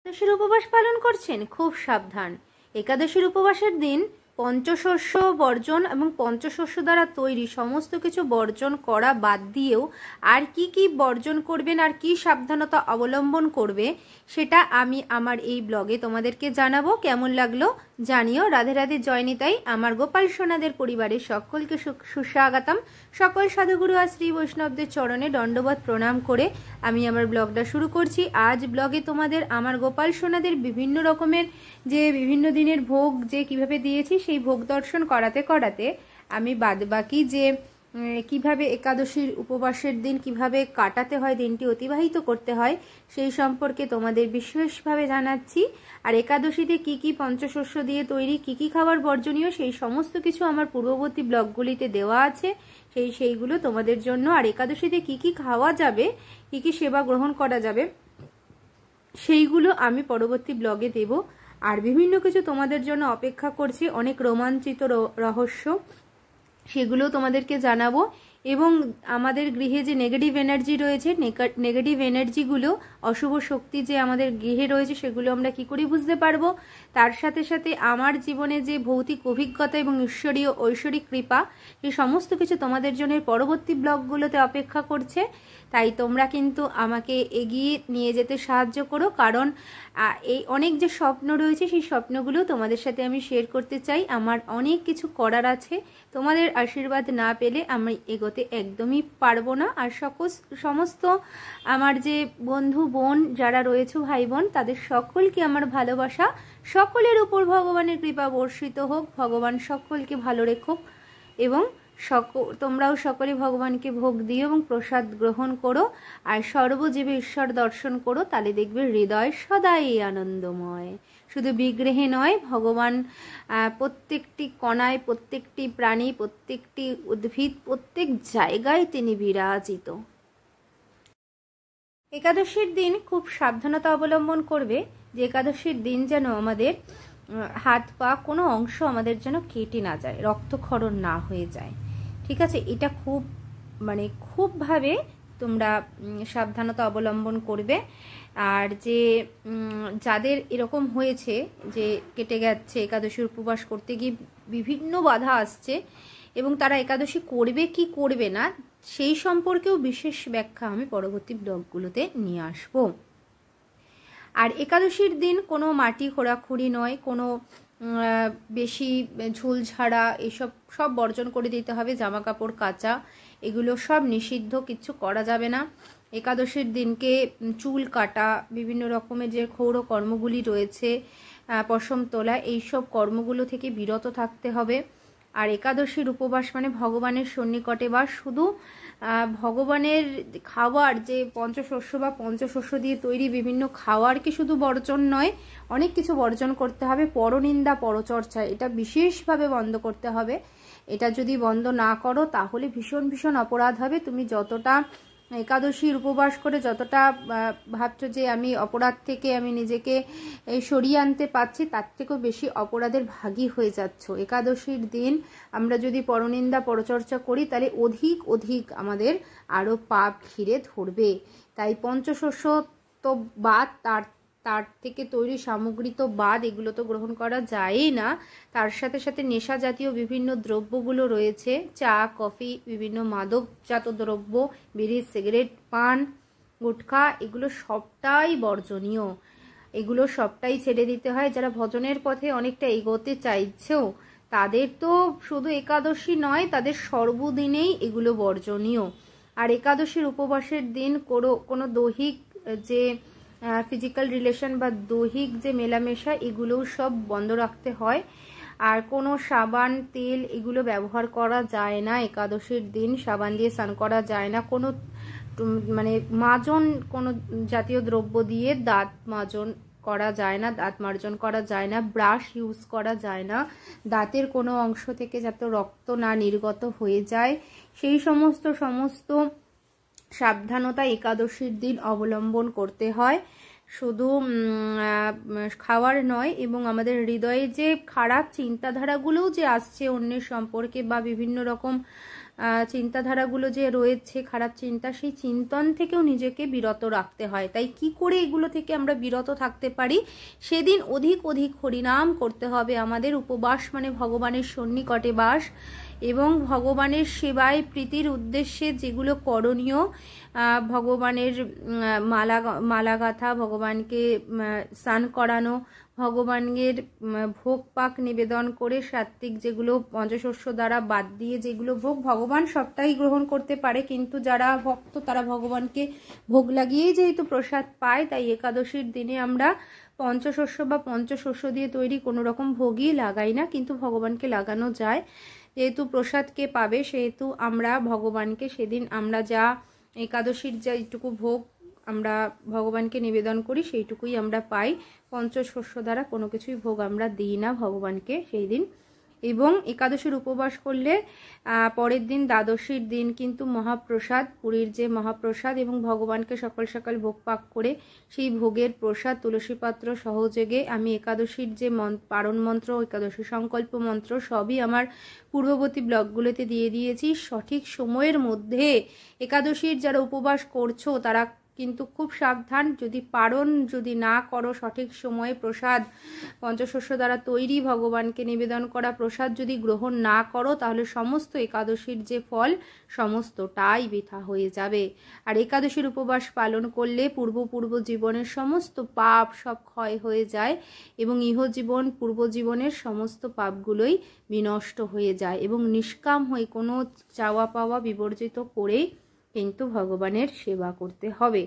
একাদশীর উপবাস পালন করছেন, খুব সাবধান। একাদশীর উপবাসের দিন পঞ্চশস্য বর্জন এবং পঞ্চশস্য দ্বারা তৈরি সমস্ত কিছু বর্জন করা বাদ দিয়েও আর কি কি বর্জন করবেন আর কি সাবধানতা অবলম্বন করবে সেটা আমি আমার এই ব্লগে তোমাদেরকে জানাবো। কেমন লাগলো জানিও। রাধে রাধে, জয় নিতাই। আমার গোপাল সোনাদের পরিবারের সকলকে সুস্বাগতম। সকল সাধুগুরু আর শ্রী বৈষ্ণবদের চরণে দণ্ডবত প্রণাম করে আমি আমার ব্লগটা শুরু করছি। আজ ব্লগে তোমাদের আমার গোপাল সোনাদের বিভিন্ন রকমের যে বিভিন্ন দিনের ভোগ যে কিভাবে দিয়েছি সেই ভোগ দর্শন করাতে করাতে আমি বাদবাকি যে কিভাবে একাদশীর উপবাসের দিন কিভাবে কাটাতে হয়, দিনটি অতিবাহিত করতে হয়, সেই সম্পর্কে তোমাদের বিশেষভাবে জানাচ্ছি। আর একাদশীতে কি কি পঞ্চশস্য দিয়ে তৈরি কি কি খাবার বর্জনীয় সেই সমস্ত কিছু আমার পূর্ববর্তী ব্লগগুলিতে দেওয়া আছে, সেইগুলো তোমাদের জন্য। আর একাদশীতে কি কি খাওয়া যাবে, কি কি সেবা গ্রহণ করা যাবে সেইগুলো আমি পরবর্তী ব্লগে দেব। আর বিভিন্ন কিছু তোমাদের জন্য অপেক্ষা করছি, অনেক রোমাঞ্চিত রহস্য, সেগুলো তোমাদেরকে জানাবো। এবং আমাদের গৃহে যে নেগেটিভ এনার্জি রয়েছে, নেগেটিভ এনার্জিগুলো, অশুভ শক্তি যে আমাদের গৃহে রয়েছে, সেগুলো আমরা কি করে বুঝতে পারবো। তার সাথে সাথে আমার জীবনে যে ভৌতিক অভিজ্ঞতা এবং ঈশ্বরীয় ঐশ্বরিক কৃপা, এই সমস্ত কিছু তোমাদের জন্য পরবর্তী ব্লগগুলোতে অপেক্ষা করছে। তাই তোমরা কিন্তু আমাকে এগিয়ে নিয়ে যেতে সাহায্য করো, কারণ এই অনেক যে স্বপ্ন রয়েছে সেই স্বপ্নগুলো তোমাদের সাথে আমি শেয়ার করতে চাই। আমার অনেক কিছু করার আছে, তোমাদের আশীর্বাদ না পেলে আমি এগোতে একদমই পারবো না। আর সমস্ত আমার যে বন্ধু বোন যারা রয়েছে, ভাই বোন, তাদের সকলকে আমার ভালোবাসা, সকলের উপর ভগবানের কৃপা বর্ষিত হোক, ভগবান সকলকে ভালো রেখুক। এবং তোমরাও সকলে ভগবানকে ভোগ দিও এবং প্রসাদ গ্রহণ করো আর সর্বজীবে ঈশ্বর দর্শন করো, তাহলে দেখবে হৃদয় সদাই আনন্দময়। শুধু বিগ্রহে নয়, ভগবান প্রত্যেকটি কণায়, প্রত্যেকটি প্রাণী, প্রত্যেকটি উদ্ভিদ, প্রত্যেক জায়গায় তিনি বিরাজিত। একাদশীর দিন খুব সাবধানতা অবলম্বন করবে যে একাদশীর দিন যেন আমাদের হাত পা কোনো অংশ আমাদের যেন কেটে না যায়, রক্তক্ষরণ না হয়ে যায়। ঠিক আছে, এটা খুবভাবে তোমরা সাবধানতা অবলম্বন করবে। আর যে যাদের এরকম হয়েছে যে কেটে গেছে, একাদশীর উপবাস করতে গিয়ে বিভিন্ন বাধা আসছে এবং তারা একাদশী করবে কি করবে না সেই সম্পর্কেও বিশেষ ব্যাখ্যা আমি পরবর্তী ব্লগগুলোতে নিয়ে আসবো। আর একাদশীর দিন কোনো মাটি খোঁড়াখুড়ি নয়, কোনো বেশি ঝুল ঝাড়া এসব সব বর্জন করে দিতে হবে। জামা কাপড় কাচা এগুলো সব নিষিদ্ধ, কিচ্ছু করা যাবে না। একাদশীর দিনকে চুল কাটা, বিভিন্ন রকমের যে ক্ষৌর কর্মগুলি রয়েছে, পশম তোলা, এইসব কর্মগুলো থেকে বিরত থাকতে হবে। আর একাদশীর উপবাস মানে ভগবানের সন্নিকটে বা শুধু ভগবানের খাবার যে পঞ্চশস্য বা পঞ্চশস্য দিয়ে তৈরি বিভিন্ন খাওয়ার কি শুধু বর্জন নয়, অনেক কিছু বর্জন করতে হবে। পরনিন্দা, পরচর্চা এটা বিশেষভাবে বন্ধ করতে হবে। এটা যদি বন্ধ না করো তাহলে ভীষণ ভীষণ অপরাধ হবে। তুমি যতটা একাদশীর উপবাস করে যতটা ভাবছো যে আমি অপরাধ থেকে আমি নিজেকে সরিয়ে আনতে পারছি, তার থেকেও বেশি অপরাধের ভাগী হয়ে যাচ্ছ। একাদশীর দিন আমরা যদি পরনিন্দা পরচর্চা করি তাহলে অধিক অধিক আমাদের আরও পাপ ঘিরে ধরবে। তাই পঞ্চশস্য তো বাদ, তার থেকে তৈরি সামগ্রী তো বাদ, এগুলো তো গ্রহণ করা যায়ই না। তার সাথে সাথে নেশা জাতীয় বিভিন্ন দ্রব্যগুলো রয়েছে, চা, কফি, বিভিন্ন মাদকজাত দ্রব্য, বিড়ি, সিগারেট, পান, গুটখা, এগুলো সবটাই বর্জনীয়। এগুলো সবটাই ছেড়ে দিতে হয়। যারা ভজনের পথে অনেকটা এগোতে চাইছেও তাদের তো শুধু একাদশী নয়, তাদের সর্বদিনেই এগুলো বর্জনীয়। আর একাদশীর উপবাসের দিন কোনো দৈহিক যে ফিজিক্যাল রিলেশন বা দৈহিক যে মেলামেশা এগুলোও সব বন্ধ রাখতে হয়। আর কোনো সাবান, তেল এগুলো ব্যবহার করা যায় না একাদশীর দিন। সাবান দিয়ে স্নান করা যায় না। কোনো মাজন, কোনো জাতীয় দ্রব্য দিয়ে দাঁত মাজন করা যায় না, দাঁত মার্জন করা যায় না, ব্রাশ ইউজ করা যায় না। দাঁতের কোনো অংশ থেকে যাতে রক্ত না নির্গত হয়ে যায় সেই সমস্ত সাবধানতা একাদশীর দিন অবলম্বন করতে হয়। শুধু খাওয়ার নয়, এবং আমাদের হৃদয়ে যে খারাপ চিন্তাধারাগুলোও যে আসছে অন্যের সম্পর্কে বা বিভিন্ন রকম চিন্তাধারাগুলো যে রয়েছে, খারাপ চিন্তা, সেই চিন্তন থেকেও নিজেকে বিরত রাখতে হয়। তাই কি করে এগুলো থেকে আমরা বিরত থাকতে পারি? সেদিন অধিক অধিক হরিনাম করতে হবে আমাদের। উপবাস মানে ভগবানের সন্নিকটে বাস এবং ভগবানের সেবায় প্রীতির উদ্দেশ্যে যেগুলো করণীয়, ভগবানের মালা গাঁথা, ভগবানকে স্নান করানো, ভগবানের ভোগ পাক নিবেদন করে সাত্বিক যেগুলো পঞ্চশস্য দ্বারা বাদ দিয়ে যেগুলো ভোগ, ভগবান সবটাই গ্রহণ করতে পারে, কিন্তু যারা ভক্ত তারা ভগবানকে ভোগ লাগিয়েই যেহেতু প্রসাদ পায়, তাই একাদশীর দিনে আমরা পঞ্চশস্য বা পঞ্চশস্য দিয়ে তৈরি কোনো রকম ভোগই লাগাই না, কিন্তু ভগবানকে লাগানো যায়। যেহেতু প্রসাদকে পাবে সেহেতু আমরা ভগবানকে সেদিন আমরা যা একাদশীর যা এইটুকু ভোগ আমরা ভগবানকে নিবেদন করি সেইটুকুই আমরা পাই। পঞ্চশস্য দ্বারা কোনো কিছুই ভোগ আমরা দিই না ভগবানকে সেই দিন। এবং একাদশীর উপবাস করলে পরের দিন দ্বাদশীর দিন কিন্তু মহাপ্রসাদ, পুরীর যে মহাপ্রসাদ, এবং ভগবানকে সকাল সকাল ভোগ পাক করে সেই ভোগের প্রসাদ তুলসী পাত্র সহযোগে আমি একাদশীর যে পারণ মন্ত্র, একাদশী সংকল্প মন্ত্র সবই আমার পূর্ববর্তী ব্লগগুলোতে দিয়ে দিয়েছি। সঠিক সময়ের মধ্যে একাদশীর যারা উপবাস করছো তারা কিন্তু খুব সাবধান, যদি পারণ যদি না করো সঠিক সময়ে প্রসাদ পঞ্চশস্য দ্বারা তৈরি ভগবানকে নিবেদন করা প্রসাদ যদি গ্রহণ না করো, তাহলে সমস্ত একাদশীর যে ফল সমস্তটাই বৃথা হয়ে যাবে। আর একাদশীর উপবাস পালন করলে পূর্ব জীবনের সমস্ত পাপ সব ক্ষয় হয়ে যায় এবং ইহজীবন পূর্বজীবনের সমস্ত পাপগুলোই বিনষ্ট হয়ে যায় এবং নিষ্কাম হয়ে কোনো চাওয়া পাওয়া বিবর্জিত করেই কিন্তু ভগবানের সেবা করতে হবে।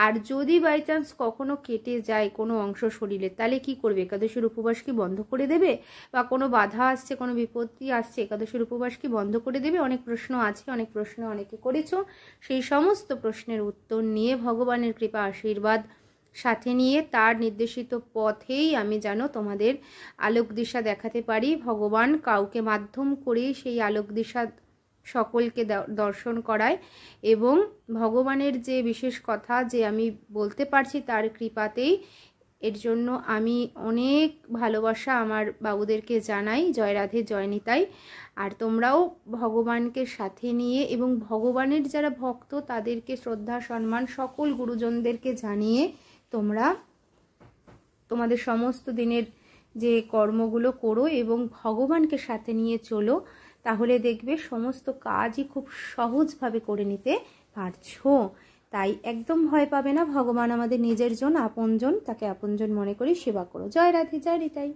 আর যদি বাই চান্স কখনো কেটে যায় কোনো অংশ শরীরে, তাহলে কি করবে? একাদশীর উপবাস কি বন্ধ করে দেবে? বা কোনো বাধা আসছে, কোনো বিপত্তি আসছে, একাদশীর উপবাস কি বন্ধ করে দেবে? অনেক প্রশ্ন আছে, অনেক প্রশ্ন অনেকে করেছো। সেই সমস্ত প্রশ্নের উত্তর নিয়ে ভগবানের কৃপা আশীর্বাদ সাথে নিয়ে তার নির্দেশিত পথেই আমি যেন তোমাদের আলোক দিশা দেখাতে পারি। ভগবান কাউকে মাধ্যম করে সেই আলোক দিশা সকলকে দর্শন করায় এবং ভগবানের যে বিশেষ কথা যে আমি বলতে পারছি তার কৃপাতেই। এর জন্য আমি অনেক ভালোবাসা আমার বাবুদেরকে জানাই। জয় রাধে, জয় নিতাই। আর তোমরাও ভগবানকে সাথে নিয়ে এবং ভগবানের যারা ভক্ত তাদেরকে শ্রদ্ধা সম্মান সকল গুরুজনদেরকে জানিয়ে তোমরা তোমাদের সমস্ত দিনের যে কর্মগুলো করো এবং ভগবানকে সাথে নিয়ে চলো, তাহলে দেখবে সমস্ত কাজই খুব সহজভাবে করে নিতে পারছো। তাই একদম ভয় পাবে না। ভগবান আমাদের নিজের জন, আপনজন, তাকে আপনজন মনে করে সেবা করো। জয় রাধে, জয় নিতাই।